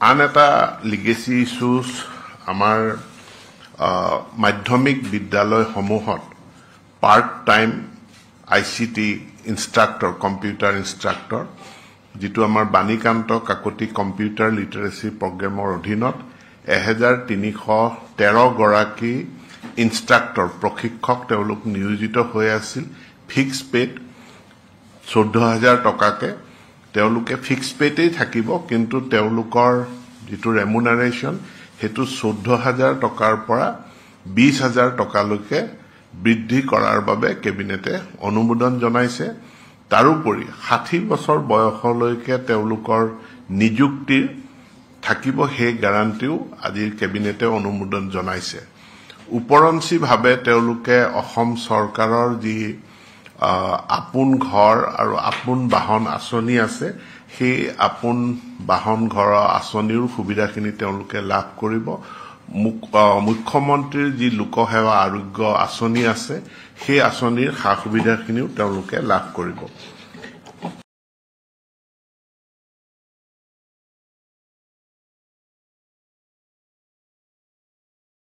আন এটা legacy issues আমাৰ মাধ্যমিক বিদ্যালয়সমূহত part time ICT instructor computer instructor যেটো আমাৰ বাণীকান্ত কাকতি কম্পিউটাৰ লিটাৰেসি প্ৰগ্ৰামৰ অধীনত 1313 গৰাকী ইনষ্ট্ৰাক্টৰ প্ৰশিক্ষক তেওঁলোক নিয়োজিত হৈ আছিল ফিক্স পেড 14000 টকাকে তেওঁলোকে ফিক্স পেতেই থাকিব কিন্তু তেওঁলোকৰ যেটো ৰেমুনাৰেশন হেতু 14000 টকাৰ পৰা 20000 টকালৈকে বৃদ্ধি কৰাৰ বাবে কেবিনেটে অনুমোদন জনাইছে তাৰোপৰি 60 বছৰ বয়সলৈকে তেওঁলোকৰ নিযুক্তিৰ থাকিব হে গ্যাৰান্টিও আজিৰ কেবিনেটে অনুমোদন জনাইছে উপৰঞ্চি ভাবে তেওঁলোকে অসম চৰকাৰৰ যি আপোন ঘৰ আৰু আপোন বাহন আঁচনি আছে সেই আপোন বাহন ঘৰ আঁচনিৰ সুবিধাখিনি তেওঁলোকে লাভ কৰিব মুখ্যমন্ত্ৰীৰ যি লোকসেৱা আৰোগ্য আঁচনি আছে সেই আঁচনিৰ সা সুবিধাখিনিও তেওঁলোকে লাভ কৰিব